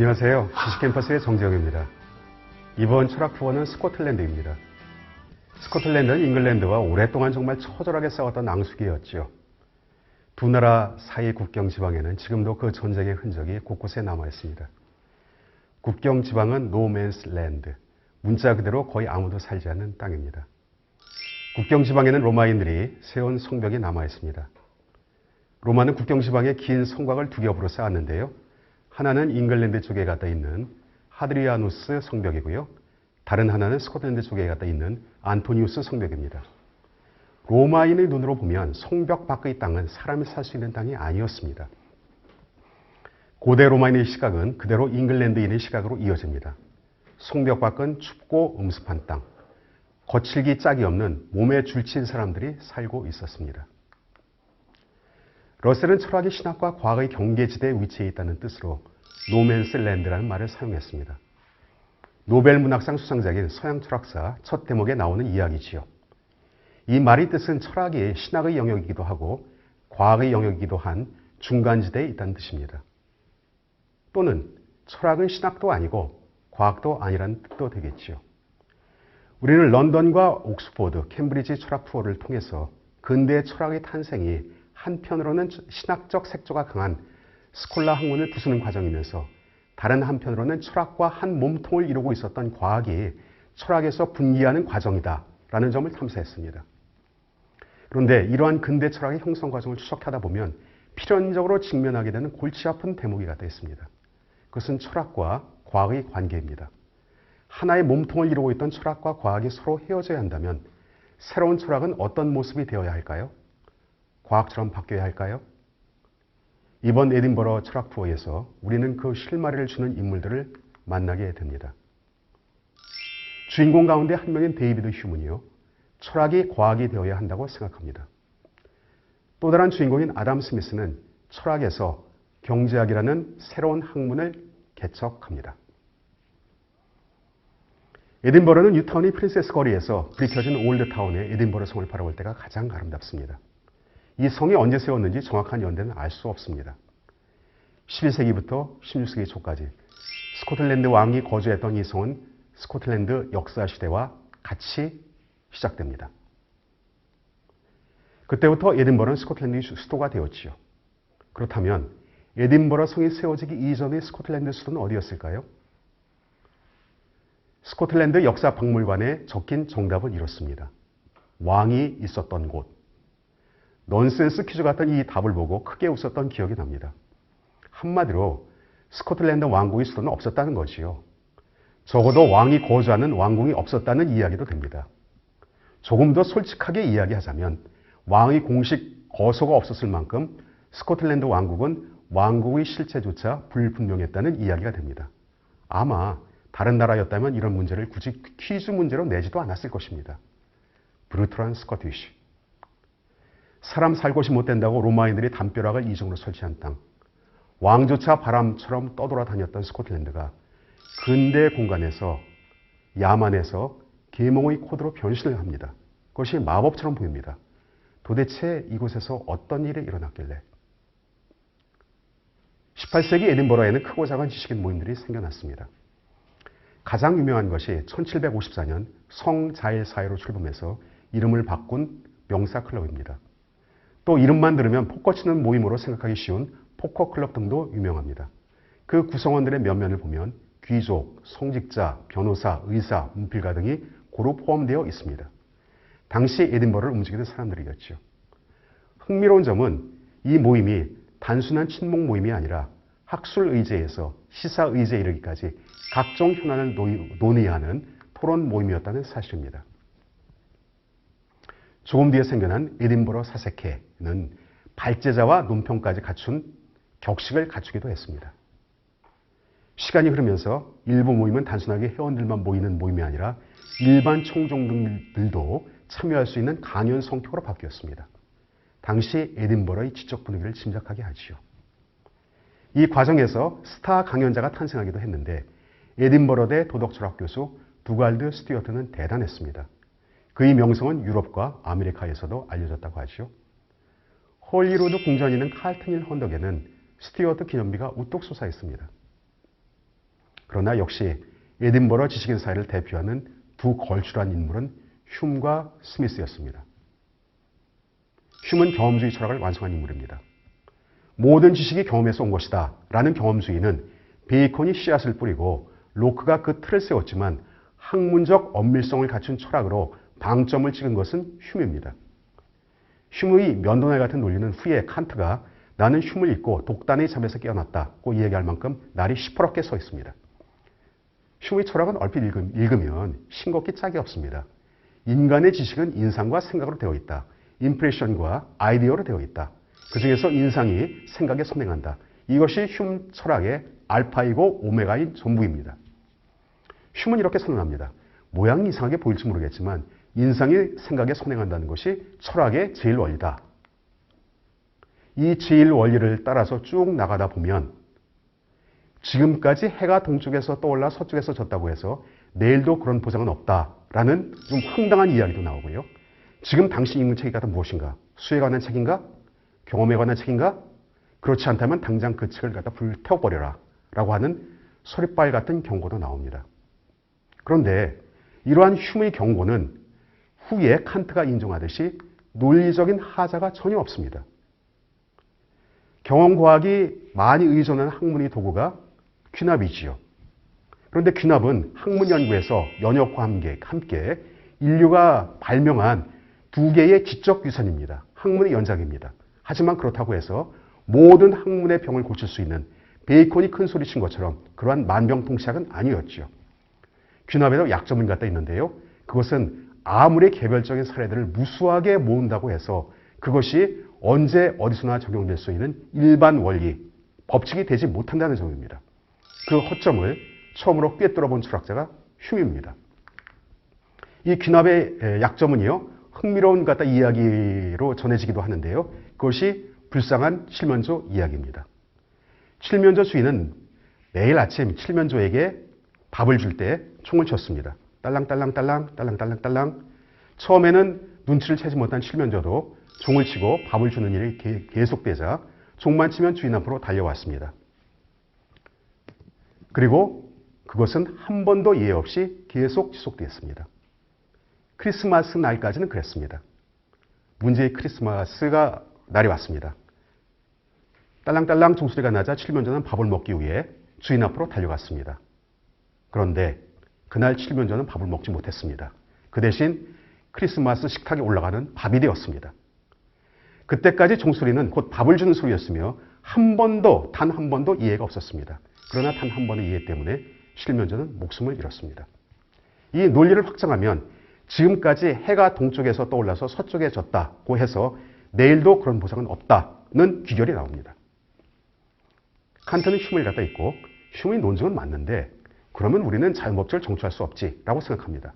안녕하세요. 지식캠퍼스의 정재영입니다. 이번 철학 투어는 스코틀랜드입니다. 스코틀랜드는 잉글랜드와 오랫동안 정말 처절하게 싸웠던 낭수기였죠. 두 나라 사이 국경 지방에는 지금도 그 전쟁의 흔적이 곳곳에 남아 있습니다. 국경 지방은 노맨스 랜드, 문자 그대로 거의 아무도 살지 않는 땅입니다. 국경 지방에는 로마인들이 세운 성벽이 남아 있습니다. 로마는 국경 지방에 긴 성곽을 두 겹으로 쌓았는데요. 하나는 잉글랜드 쪽에 갖다 있는 하드리아누스 성벽이고요. 다른 하나는 스코틀랜드 쪽에 갖다 있는 안토니우스 성벽입니다. 로마인의 눈으로 보면 성벽 밖의 땅은 사람이 살 수 있는 땅이 아니었습니다. 고대 로마인의 시각은 그대로 잉글랜드인의 시각으로 이어집니다. 성벽 밖은 춥고 음습한 땅, 거칠기 짝이 없는 몸에 줄친 사람들이 살고 있었습니다. 러셀은 철학이 신학과 과학의 경계지대에 위치해 있다는 뜻으로 노맨스 랜드라는 말을 사용했습니다. 노벨 문학상 수상작인 서양 철학사 첫 대목에 나오는 이야기지요. 이 말의 뜻은 철학이 신학의 영역이기도 하고 과학의 영역이기도 한 중간지대에 있다는 뜻입니다. 또는 철학은 신학도 아니고 과학도 아니라는 뜻도 되겠지요. 우리는 런던과 옥스포드, 캠브리지 철학 투어를 통해서 근대 철학의 탄생이 한편으로는 신학적 색조가 강한 스콜라 학문을 부수는 과정이면서 다른 한편으로는 철학과 한 몸통을 이루고 있었던 과학이 철학에서 분리하는 과정이다라는 점을 탐사했습니다. 그런데 이러한 근대 철학의 형성 과정을 추적하다 보면 필연적으로 직면하게 되는 골치 아픈 대목이 갖다 있습니다. 그것은 철학과 과학의 관계입니다. 하나의 몸통을 이루고 있던 철학과 과학이 서로 헤어져야 한다면 새로운 철학은 어떤 모습이 되어야 할까요? 과학처럼 바뀌어야 할까요? 이번 에딘버러 철학 투어에서 우리는 그 실마리를 주는 인물들을 만나게 됩니다. 주인공 가운데 한 명인 데이비드 휴문이요. 철학이 과학이 되어야 한다고 생각합니다. 또 다른 주인공인 아담 스미스는 철학에서 경제학이라는 새로운 학문을 개척합니다. 에딘버러는 뉴타운의 프린세스 거리에서 불이 켜진 올드타운의 에딘버러 성을 바라볼 때가 가장 아름답습니다. 이 성이 언제 세웠는지 정확한 연대는 알 수 없습니다. 12세기부터 16세기 초까지 스코틀랜드 왕이 거주했던 이 성은 스코틀랜드 역사시대와 같이 시작됩니다. 그때부터 에딘버러는 스코틀랜드의 수도가 되었지요. 그렇다면 에딘버러 성이 세워지기 이전의 스코틀랜드 수도는 어디였을까요? 스코틀랜드 역사박물관에 적힌 정답은 이렇습니다. 왕이 있었던 곳. 넌센스 퀴즈 같은 이 답을 보고 크게 웃었던 기억이 납니다. 한마디로 스코틀랜드 왕국의 수도는 없었다는 것이요. 적어도 왕이 거주하는 왕궁이 없었다는 이야기도 됩니다. 조금 더 솔직하게 이야기하자면 왕의 공식 거소가 없었을 만큼 스코틀랜드 왕국은 왕국의 실체조차 불분명했다는 이야기가 됩니다. 아마 다른 나라였다면 이런 문제를 굳이 퀴즈 문제로 내지도 않았을 것입니다. 브루트란 스코티쉬. 사람 살 곳이 못 된다고 로마인들이 담벼락을 이중으로 설치한 땅. 왕조차 바람처럼 떠돌아다녔던 스코틀랜드가 근대 공간에서 야만에서 계몽의 코드로 변신을 합니다. 그것이 마법처럼 보입니다. 도대체 이곳에서 어떤 일이 일어났길래? 18세기 에딘버러에는 크고 작은 지식인 모임들이 생겨났습니다. 가장 유명한 것이 1754년 성자일사회로 출범해서 이름을 바꾼 명사클럽입니다. 또 이름만 들으면 포커 치는 모임으로 생각하기 쉬운 포커클럽 등도 유명합니다. 그 구성원들의 면면을 보면 귀족, 성직자, 변호사, 의사, 문필가 등이 고루 포함되어 있습니다. 당시 에딘버러를 움직이는 사람들이었죠. 흥미로운 점은 이 모임이 단순한 친목 모임이 아니라 학술 의제에서 시사 의제에 이르기까지 각종 현안을 논의하는 토론 모임이었다는 사실입니다. 조금 뒤에 생겨난 에딘버러 사색회는 발제자와 논평까지 갖춘 격식을 갖추기도 했습니다. 시간이 흐르면서 일부 모임은 단순하게 회원들만 모이는 모임이 아니라 일반 청중들도 참여할 수 있는 강연 성격으로 바뀌었습니다. 당시 에딘버러의 지적 분위기를 짐작하게 하지요. 이 과정에서 스타 강연자가 탄생하기도 했는데 에딘버러대 도덕철학 교수 두갈드 스튜어트는 대단했습니다. 그의 명성은 유럽과 아메리카에서도 알려졌다고 하죠. 헐리우드 궁전이 있는 칼튼 힐 언덕에는 스튜어트 기념비가 우뚝 솟아 있습니다. 그러나 역시 에딘버러 지식인 사회를 대표하는 두 걸출한 인물은 흉과 스미스였습니다. 흉은 경험주의 철학을 완성한 인물입니다. 모든 지식이 경험에서 온 것이다 라는 경험주의는 베이컨이 씨앗을 뿌리고 로크가 그 틀을 세웠지만 학문적 엄밀성을 갖춘 철학으로 방점을 찍은 것은 흉입니다. 흉의 면도날 같은 논리는 후에 칸트가 나는 흉을 읽고 독단의 잠에서 깨어났다고 이야기할 만큼 날이 시퍼렇게 서 있습니다. 흉의 철학은 얼핏 읽으면 싱겁기 짝이 없습니다. 인간의 지식은 인상과 생각으로 되어 있다. 임프레션과 아이디어로 되어 있다. 그 중에서 인상이 생각에 선행한다. 이것이 흉 철학의 알파이고 오메가인 전부입니다. 흉은 이렇게 선언합니다. 모양이 이상하게 보일지 모르겠지만 인상이 생각에 선행한다는 것이 철학의 제일 원리다. 이 제일 원리를 따라서 쭉 나가다 보면 지금까지 해가 동쪽에서 떠올라 서쪽에서 졌다고 해서 내일도 그런 보장은 없다라는 좀 황당한 이야기도 나오고요. 지금 당시 읽는 책이 가다 무엇인가? 수에 관한 책인가? 경험에 관한 책인가? 그렇지 않다면 당장 그 책을 갖다 불태워버려라 라고 하는 소리빨 같은 경고도 나옵니다. 그런데 이러한 흉의 경고는 후에 칸트가 인정하듯이 논리적인 하자가 전혀 없습니다. 경험과학이 많이 의존하는 학문의 도구가 귀납이지요. 그런데 귀납은 학문 연구에서 연역과 함께 인류가 발명한 두 개의 지적 유산입니다. 학문의 연장입니다. 하지만 그렇다고 해서 모든 학문의 병을 고칠 수 있는 베이컨이 큰 소리 친 것처럼 그러한 만병통치약은 아니었죠. 귀납에도 약점은 갖다 있는데요. 그것은 아무리 개별적인 사례들을 무수하게 모은다고 해서 그것이 언제 어디서나 적용될 수 있는 일반 원리, 법칙이 되지 못한다는 점입니다. 그 허점을 처음으로 꿰뚫어 본 철학자가 흉입니다. 이 귀납의 약점은요, 흥미로운 갖다 이야기로 전해지기도 하는데요. 그것이 불쌍한 칠면조 이야기입니다. 칠면조 주인은 매일 아침 칠면조에게 밥을 줄 때 총을 쳤습니다. 딸랑딸랑딸랑. 처음에는 눈치를 채지 못한 칠면조도 종을 치고 밥을 주는 일이 계속되자 종만 치면 주인 앞으로 달려왔습니다. 그리고 그것은 한 번도 예외 없이 계속 지속되었습니다. 크리스마스 날까지는 그랬습니다. 문제의 크리스마스가 날이 왔습니다. 딸랑딸랑 종소리가 나자 칠면조는 밥을 먹기 위해 주인 앞으로 달려갔습니다. 그런데 그날 칠면조는 밥을 먹지 못했습니다. 그 대신 크리스마스 식탁에 올라가는 밥이 되었습니다. 그때까지 종소리는 곧 밥을 주는 소리였으며 단 한 번도 이해가 없었습니다. 그러나 단 한 번의 이해 때문에 칠면조는 목숨을 잃었습니다. 이 논리를 확장하면 지금까지 해가 동쪽에서 떠올라서 서쪽에 졌다고 해서 내일도 그런 보상은 없다는 귀결이 나옵니다. 칸트는 흉을 갖다 있고 흉의 논증은 맞는데 그러면 우리는 자연법칙을 정취할 수 없지라고 생각합니다.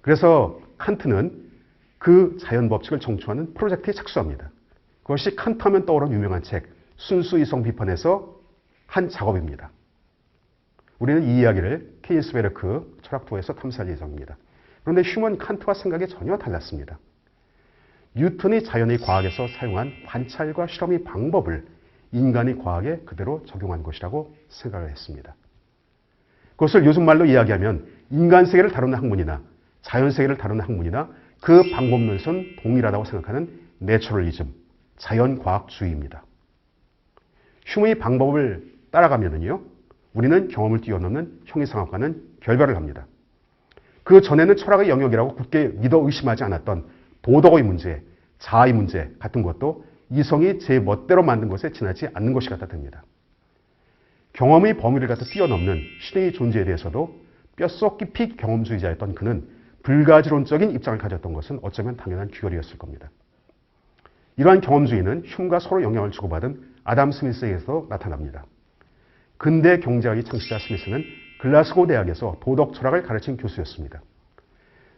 그래서 칸트는 그 자연법칙을 정취하는 프로젝트에 착수합니다. 그것이 칸트 하면 떠오르는 유명한 책 순수이성 비판에서 한 작업입니다. 우리는 이 이야기를 케인스베르크 철학도에서 탐사할 예정입니다. 그런데 흉은 칸트와 생각이 전혀 달랐습니다. 뉴턴이 자연의 과학에서 사용한 관찰과 실험의 방법을 인간의 과학에 그대로 적용한 것이라고 생각을 했습니다. 그것을 요즘 말로 이야기하면 인간 세계를 다루는 학문이나 자연 세계를 다루는 학문이나 그 방법론에서는 동일하다고 생각하는 내추럴리즘, 자연과학주의입니다. 흉의 방법을 따라가면요, 우리는 경험을 뛰어넘는 형이상학과는 결별을 합니다. 그 전에는 철학의 영역이라고 굳게 믿어 의심하지 않았던 도덕의 문제, 자아의 문제 같은 것도 이성이 제 멋대로 만든 것에 지나지 않는 것이 갖다 됩니다. 경험의 범위를 갖다 뛰어넘는 신의 존재에 대해서도 뼛속 깊이 경험주의자였던 그는 불가지론적인 입장을 가졌던 것은 어쩌면 당연한 귀결이었을 겁니다. 이러한 경험주의는 흉과 서로 영향을 주고받은 아담 스미스에게서 나타납니다. 근대 경제학의 창시자 스미스는 글라스고 대학에서 도덕 철학을 가르친 교수였습니다.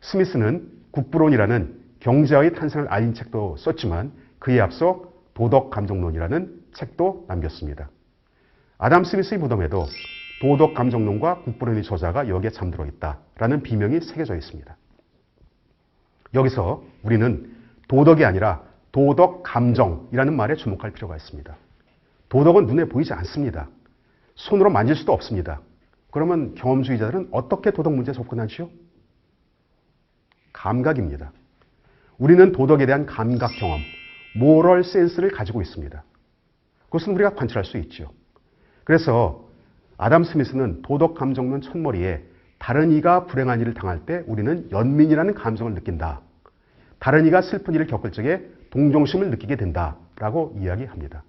스미스는 국부론이라는 경제학의 탄생을 알린 책도 썼지만 그에 앞서 도덕 감정론이라는 책도 남겼습니다. 아담 스미스의 무덤에도 도덕 감정론과 국부론의 저자가 여기에 잠들어 있다라는 비명이 새겨져 있습니다. 여기서 우리는 도덕이 아니라 도덕 감정이라는 말에 주목할 필요가 있습니다. 도덕은 눈에 보이지 않습니다. 손으로 만질 수도 없습니다. 그러면 경험주의자들은 어떻게 도덕 문제에 접근하지요? 감각입니다. 우리는 도덕에 대한 감각 경험, 모럴 센스를 가지고 있습니다. 그것은 우리가 관찰할 수 있죠. 그래서 아담 스미스는 도덕 감정론 첫머리에 다른 이가 불행한 일을 당할 때 우리는 연민이라는 감정을 느낀다. 다른 이가 슬픈 일을 겪을 적에 동정심을 느끼게 된다라고 이야기합니다.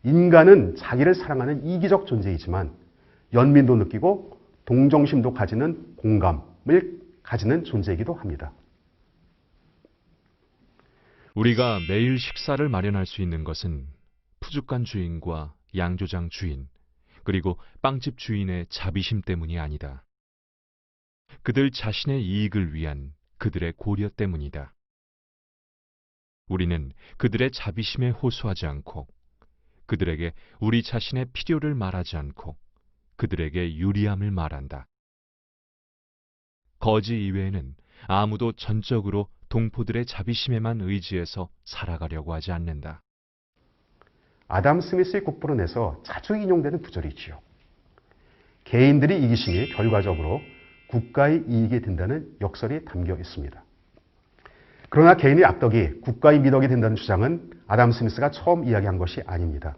인간은 자기를 사랑하는 이기적 존재이지만 연민도 느끼고 동정심도 가지는 공감을 가지는 존재이기도 합니다. 우리가 매일 식사를 마련할 수 있는 것은 푸주간 주인과 양조장 주인, 그리고 빵집 주인의 자비심 때문이 아니다. 그들 자신의 이익을 위한 그들의 고려 때문이다. 우리는 그들의 자비심에 호소하지 않고, 그들에게 우리 자신의 필요를 말하지 않고, 그들에게 유리함을 말한다. 거지 이외에는 아무도 전적으로 동포들의 자비심에만 의지해서 살아가려고 하지 않는다. 아담 스미스의 국부론에서 자주 인용되는 구절이지요. 개인들이 이기심이 결과적으로 국가의 이익이 된다는 역설이 담겨 있습니다. 그러나 개인의 악덕이 국가의 미덕이 된다는 주장은 아담 스미스가 처음 이야기한 것이 아닙니다.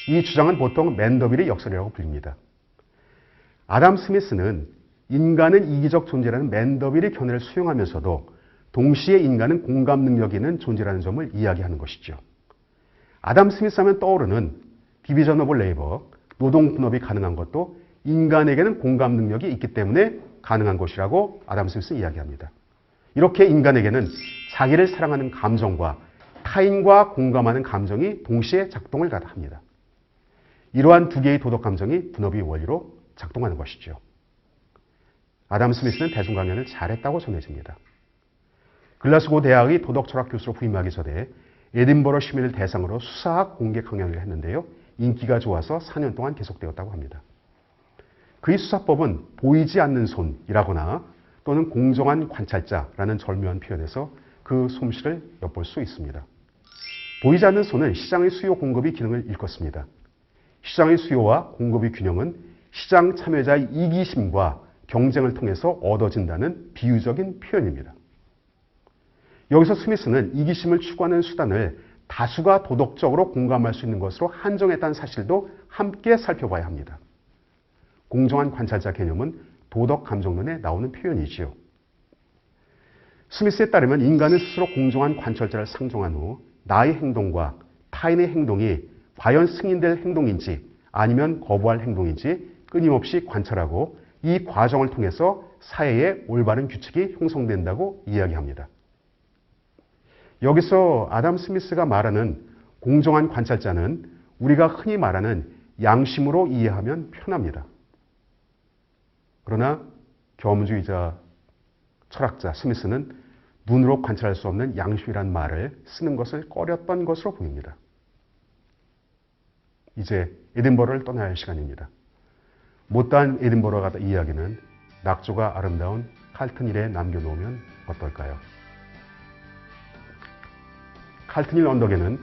이 주장은 보통 맨더빌의 역설이라고 불립니다. 아담 스미스는 인간은 이기적 존재라는 맨더빌의 견해를 수용하면서도 동시에 인간은 공감 능력이 있는 존재라는 점을 이야기하는 것이죠. 아담 스미스 하면 떠오르는 디비전 오브 레이버, 노동 분업이 가능한 것도 인간에게는 공감 능력이 있기 때문에 가능한 것이라고 아담 스미스는 이야기합니다. 이렇게 인간에게는 자기를 사랑하는 감정과 타인과 공감하는 감정이 동시에 작동을 합니다. 이러한 두 개의 도덕 감정이 분업의 원리로 작동하는 것이죠. 아담 스미스는 대중 강연을 잘했다고 전해집니다. 글라스고 대학의 도덕 철학 교수로 부임하기 전에 에딘버러 시민을 대상으로 수사학 공개 강연을 했는데요. 인기가 좋아서 4년 동안 계속되었다고 합니다. 그의 수사법은 보이지 않는 손이라거나 또는 공정한 관찰자라는 절묘한 표현에서 그 솜씨를 엿볼 수 있습니다. 보이지 않는 손은 시장의 수요 공급의 기능을 일컫습니다. 시장의 수요와 공급의 균형은 시장 참여자의 이기심과 경쟁을 통해서 얻어진다는 비유적인 표현입니다. 여기서 스미스는 이기심을 추구하는 수단을 다수가 도덕적으로 공감할 수 있는 것으로 한정했다는 사실도 함께 살펴봐야 합니다. 공정한 관찰자 개념은 도덕 감정론에 나오는 표현이지요. 스미스에 따르면 인간은 스스로 공정한 관찰자를 상정한 후 나의 행동과 타인의 행동이 과연 승인될 행동인지 아니면 거부할 행동인지 끊임없이 관찰하고 이 과정을 통해서 사회의 올바른 규칙이 형성된다고 이야기합니다. 여기서 아담 스미스가 말하는 공정한 관찰자는 우리가 흔히 말하는 양심으로 이해하면 편합니다. 그러나 경험주의자 철학자 스미스는 눈으로 관찰할 수 없는 양심이란 말을 쓰는 것을 꺼렸던 것으로 보입니다. 이제 에딘버러를 떠나야 할 시간입니다. 못다한 에딘버러 가다 이야기는 낙조가 아름다운 칼튼힐에 남겨놓으면 어떨까요? 칼튼힐 언덕에는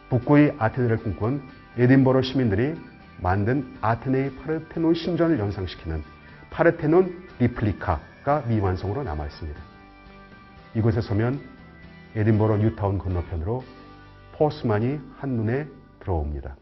북구의 아테네를 꿈꾼 에딘버러 시민들이 만든 아테네의 파르테논 신전을 연상시키는 파르테논 리플리카가 미완성으로 남아 있습니다. 이곳에 서면 에딘버러 뉴타운 건너편으로 포스만이 한눈에 들어옵니다.